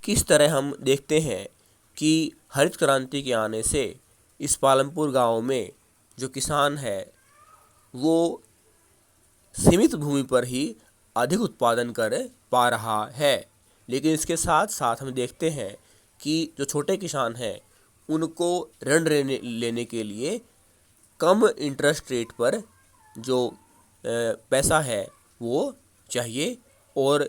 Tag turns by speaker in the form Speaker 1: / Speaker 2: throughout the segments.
Speaker 1: किस तरह हम देखते हैं कि हरित क्रांति के आने से इस पालमपुर गांव में जो किसान है वो सीमित भूमि पर ही अधिक उत्पादन कर पा रहा है। लेकिन इसके साथ साथ हम देखते हैं कि जो छोटे किसान हैं उनको ऋण लेने के लिए कम इंटरेस्ट रेट पर जो पैसा है वो चाहिए, और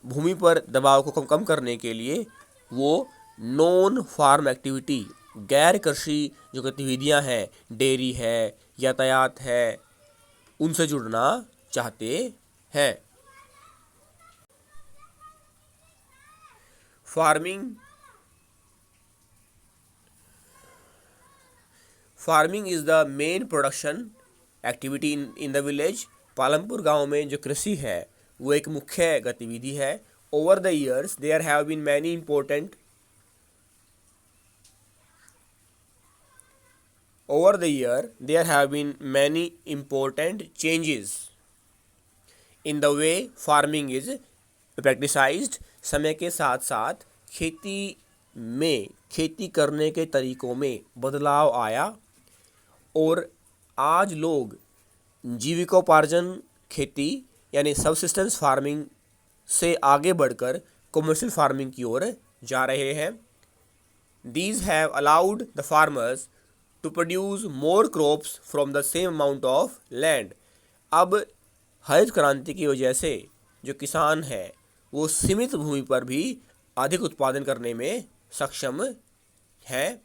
Speaker 1: भूमि पर दबाव को कम करने के लिए वो नॉन फार्म एक्टिविटी, गैर कृषि जो गतिविधियां हैं, डेयरी है, यातायात है, उनसे जुड़ना चाहते हैं। Farming is the main production activity in the village. Palampur गांव में जो कृषि है वो एक मुख्य गतिविधि है। Over the years there have been many important Over the year, there have been many important changes in the way farming is practiced. समय के साथ साथ खेती करने के तरीकों में बदलाव आया और आज लोग जीविकोपार्जन खेती यानी सबसिस्टेंस फार्मिंग से आगे बढ़कर कमर्शियल फार्मिंग की ओर जा रहे हैं। These have allowed the farmers to produce more crops from the same amount of land. अब हरित क्रांति की वजह से जो किसान है वो सीमित भूमि पर भी अधिक उत्पादन करने में सक्षम है।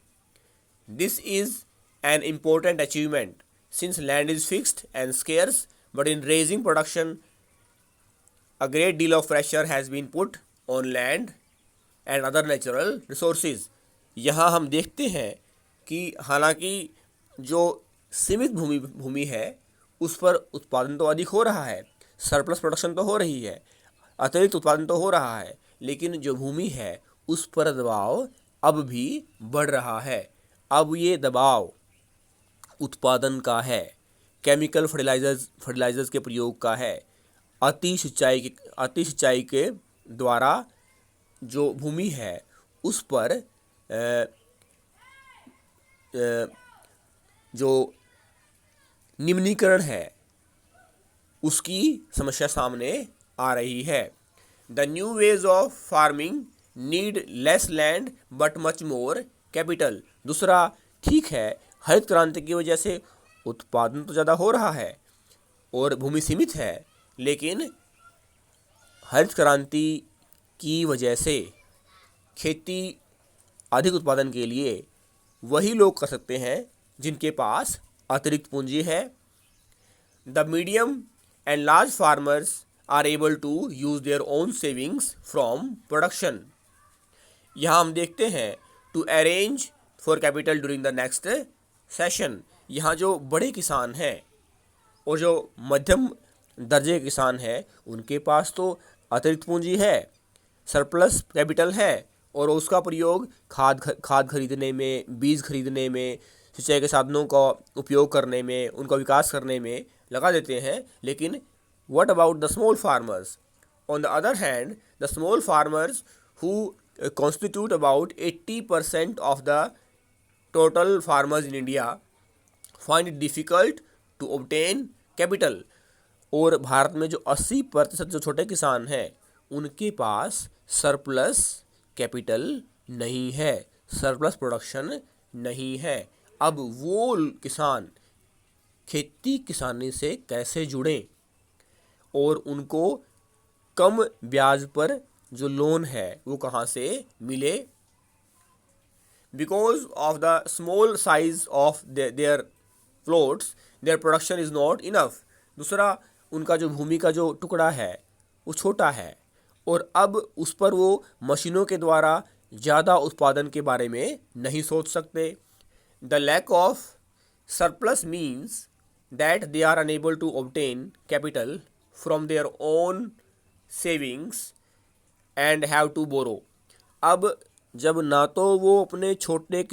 Speaker 1: This is an important achievement since land is fixed and scarce, but in raising production a great deal of pressure has been put on land and other natural resources. यहाँ हम देखते हैं कि हालांकि जो सीमित भूमि है उस पर उत्पादन तो अधिक हो रहा है, सरप्लस प्रोडक्शन तो हो रही है, अतिरिक्त उत्पादन तो हो रहा है, लेकिन जो भूमि है उस पर दबाव अब भी बढ़ रहा है। अब ये दबाव उत्पादन का है, केमिकल फर्टिलाइजर्स के प्रयोग का है, अति सिंचाई के द्वारा जो भूमि है उस पर जो निम्नीकरण है उसकी समस्या सामने आ रही है। The new ways of farming need less land but much more capital. दूसरा, ठीक है हरित क्रांति की वजह से उत्पादन तो ज़्यादा हो रहा है और भूमि सीमित है, लेकिन हरित क्रांति की वजह से खेती अधिक उत्पादन के लिए वही लोग कर सकते हैं जिनके पास अतिरिक्त पूंजी है। The medium and large farmers are able to use their own savings from production. यहाँ हम देखते हैं to arrange for capital during the next session. यहाँ जो बड़े किसान हैं और जो मध्यम दर्जे के किसान हैं उनके पास तो अतिरिक्त पूंजी है, सरप्लस कैपिटल है, और उसका प्रयोग खाद खरीदने में, बीज खरीदने में, सिंचाई के साधनों का उपयोग करने में, उनका विकास करने में लगा देते हैं। लेकिन what about the small farmers? On the other hand, the small farmers who constitute about 80% of the total farmers in India find it difficult to obtain capital. और भारत में जो 80% जो छोटे किसान हैं उनके पास सरप्लस कैपिटल नहीं है, सरप्लस प्रोडक्शन नहीं है। अब वो किसान खेती किसानी से कैसे जुड़ें और उनको कम ब्याज पर जो लोन है वो कहाँ से मिले? Because of the small size of their plots their production is not enough. दूसरा, उनका जो भूमि का जो टुकड़ा है वो छोटा है और अब उस पर वो मशीनों के द्वारा ज़्यादा उत्पादन के बारे में नहीं सोच सकते। The lack of surplus means that they are unable to obtain capital from their own savings and have to borrow. अब जब ना तो वो अपने छोटी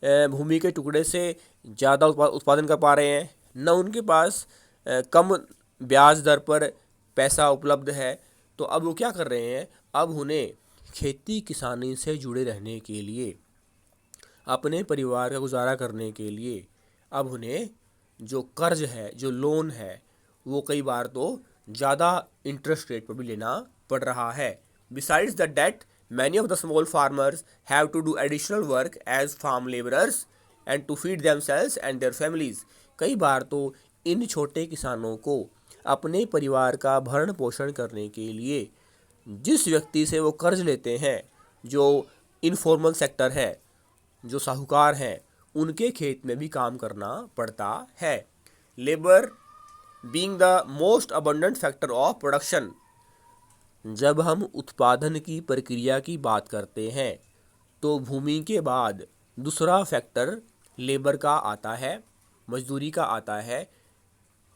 Speaker 1: भूमि के टुकड़े से ज़्यादा उत्पादन कर पा रहे हैं, न उनके पास कम ब्याज दर पर पैसा उपलब्ध है, तो अब वो क्या कर रहे हैं? अब उन्हें खेती किसानी से जुड़े रहने के लिए, अपने परिवार का गुजारा करने के लिए अब उन्हें जो कर्ज है, जो लोन है, वो कई बार तो ज़्यादा इंटरेस्ट रेट पर भी लेना पड़ रहा है। Besides the debt, many of the small farmers have to do additional work as farm labourers and to feed themselves and their families. कई बार तो इन छोटे किसानों को अपने परिवार का भरण पोषण करने के लिए जिस व्यक्ति से वो कर्ज लेते हैं, जो इनफॉर्मल सेक्टर है, जो साहूकार हैं, उनके खेत में भी काम करना पड़ता है। Labour being the most abundant factor of production, जब हम उत्पादन की प्रक्रिया की बात करते हैं तो भूमि के बाद दूसरा फैक्टर लेबर का आता है, मजदूरी का आता है।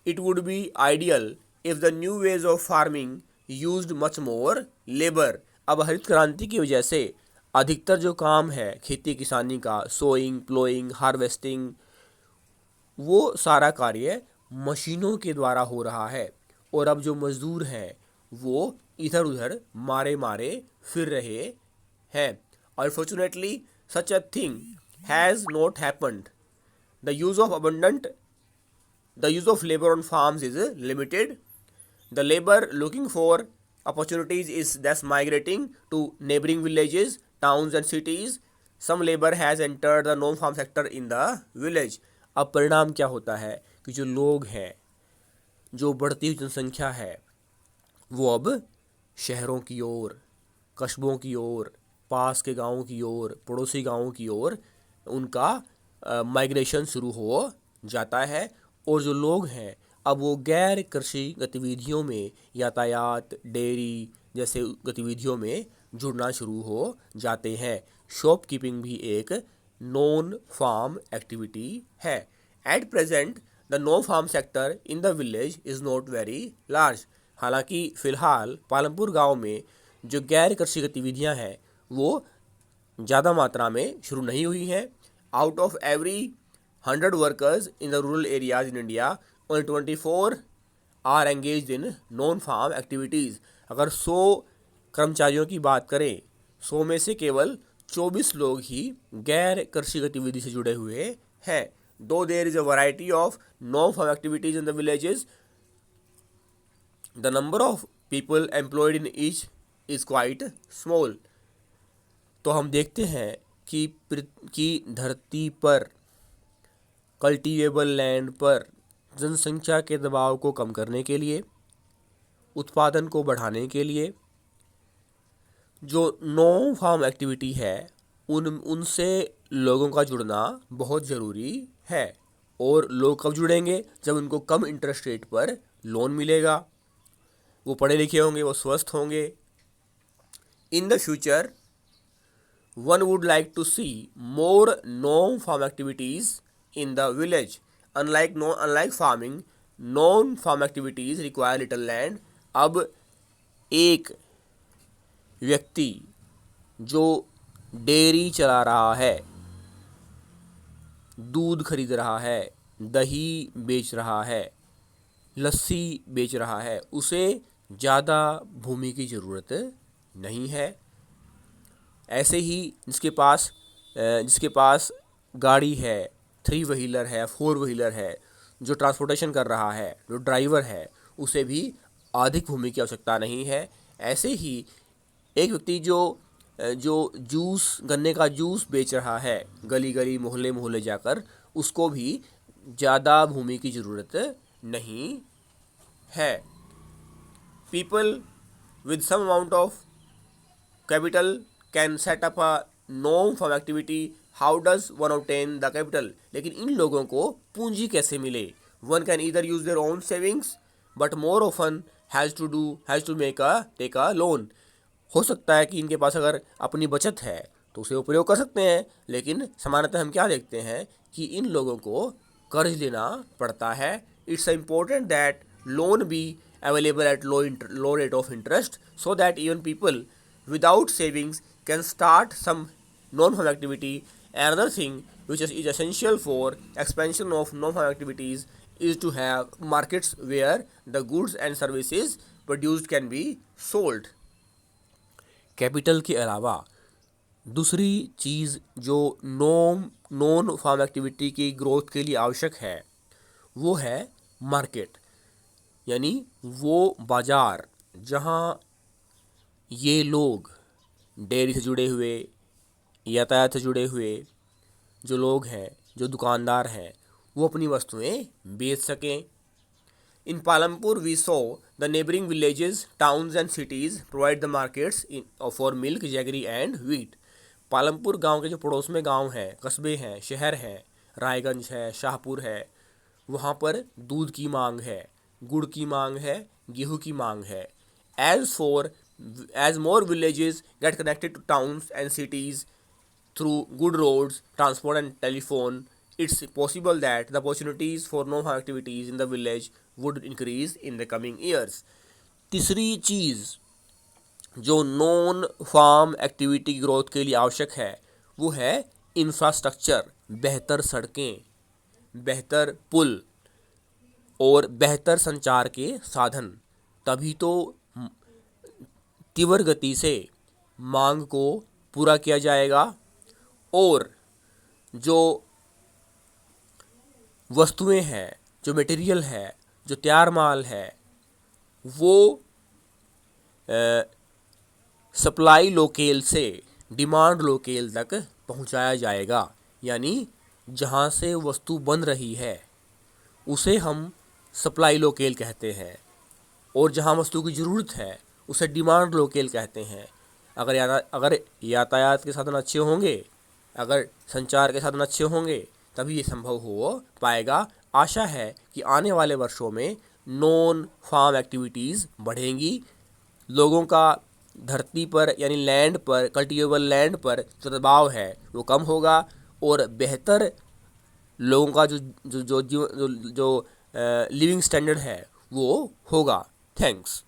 Speaker 1: It would be ideal if the new ways of farming used much more labour. अब हरित क्रांति की वजह से अधिकतर जो काम है खेती किसानी का, सोइंग, प्लोइंग, हार्वेस्टिंग, वो सारा कार्य मशीनों के द्वारा हो रहा है और अब जो मजदूर हैं वो इधर उधर मारे मारे फिर रहे हैं। Unfortunately such a thing has not happened. The use of labour on farms is limited. The labor looking for opportunities is thus migrating to neighboring villages, towns and cities. Some labor has entered the non-farm sector in the village. अब परिणाम क्या होता है कि जो लोग हैं, जो बढ़ती हुई जनसंख्या है, वो अब शहरों की ओर, कस्बों की ओर, पास के गाँवों की ओर, पड़ोसी गाँवों की ओर उनका माइग्रेशन शुरू हो जाता है। और जो लोग हैं अब वो गैर कृषि गतिविधियों में, यातायात, डेयरी जैसे गतिविधियों में जुड़ना शुरू हो जाते हैं। शॉपकीपिंग भी एक नॉन फार्म एक्टिविटी है। At present the non farm sector in the village is not very large. हालांकि फ़िलहाल पालमपुर गांव में जो गैर कृषि गतिविधियां हैं वो ज़्यादा मात्रा में शुरू नहीं हुई हैं। Out of every 100 workers in the rural areas in India only 24 are engaged in non-farm activities। अगर 100 कर्मचारियों की बात करें, 100 में से केवल 24 लोग ही गैर कृषि गतिविधि से जुड़े हुए हैं। Though there is a variety of non-farm activities in the villages, the number of people employed in each is quite small। तो हम देखते हैं कि धरती पर, कल्टीवेबल लैंड पर जनसंख्या के दबाव को कम करने के लिए, उत्पादन को बढ़ाने के लिए जो नॉन फार्म एक्टिविटी है उनसे लोगों का जुड़ना बहुत ज़रूरी है। और लोग कब जुड़ेंगे? जब उनको कम इंटरेस्ट रेट पर लोन मिलेगा, वो पढ़े लिखे होंगे, वो स्वस्थ होंगे। In the future one would like to see more non farm activities in the village. Unlike farming, non-farm activities require little land। अब एक व्यक्ति जो डेयरी चला रहा है, दूध खरीद रहा है, दही बेच रहा है, लस्सी बेच रहा है, उसे ज़्यादा भूमि की ज़रूरत नहीं है। ऐसे ही जिसके पास गाड़ी है, 3 व्हीलर है, 4 व्हीलर है, जो ट्रांसपोर्टेशन कर रहा है, जो ड्राइवर है, उसे भी अधिक भूमि की आवश्यकता नहीं है। ऐसे ही एक व्यक्ति जो गन्ने का जूस बेच रहा है गली गली, मोहल्ले मोहल्ले जाकर, उसको भी ज़्यादा भूमि की ज़रूरत नहीं है। People with some amount of capital can set up a non farm activity. How does one obtain the capital? लेकिन इन लोगों को पूंजी कैसे मिले? One can either use their own savings but more often has to take a loan. हो सकता है कि इनके पास अगर अपनी बचत है तो उसे उपयोग कर सकते हैं, लेकिन सामान्यतः हम क्या देखते हैं कि इन लोगों को कर्ज लेना पड़ता है। It's important that loan be available at low rate of interest so that even people without savings can start some non-farm activity। Another thing which is essential for expansion of non-farm activities is to have markets where the goods and services produced can be sold। Capital के अलावा दूसरी चीज़ जो non farm activity की growth के लिए आवश्यक है वो है मार्केट, यानी वो बाज़ार जहाँ ये लोग डेयरी से जुड़े हुए, यातायात से जुड़े हुए जो लोग हैं, जो दुकानदार हैं, वो अपनी वस्तुएं बेच सकें। In Palampur, we saw the neighboring villages, towns and cities provide the markets for milk, jaggery and wheat. Palampur गांव के जो पड़ोस में गांव हैं, कस्बे हैं, शहर हैं, रायगंज है, शाहपुर है, वहाँ पर दूध की मांग है, गुड़ की मांग है, गेहूँ की मांग है. As more villages get connected to towns and cities through good roads, transport and telephone, it's possible that the opportunities for non-farm activities in the village would increase in the coming years. तीसरी चीज़ जो non farm activity growth के लिए आवश्यक है वो है infrastructure, बेहतर सड़कें, बेहतर पुल और बेहतर संचार के साधन. तभी तो तीव्र गति से मांग को पूरा किया जाएगा और जो वस्तुएं हैं, जो मटेरियल है, जो तैयार माल है, वो सप्लाई लोकेल से डिमांड लोकेल तक पहुंचाया जाएगा. यानी जहां से वस्तु बन रही है उसे हम सप्लाई लोकेल कहते हैं और जहां वस्तु की ज़रूरत है उसे डिमांड लोकेल कहते हैं. अगर यातायात के साधन अच्छे होंगे, अगर संचार के साधन अच्छे होंगे तभी ये संभव हो पाएगा. आशा है कि आने वाले वर्षों में नॉन फार्म एक्टिविटीज़ बढ़ेंगी, लोगों का धरती पर यानी लैंड पर, कल्टिवेबल लैंड पर जो दबाव है वो कम होगा और बेहतर लोगों का जो लिविंग स्टैंडर्ड है वो होगा. थैंक्स.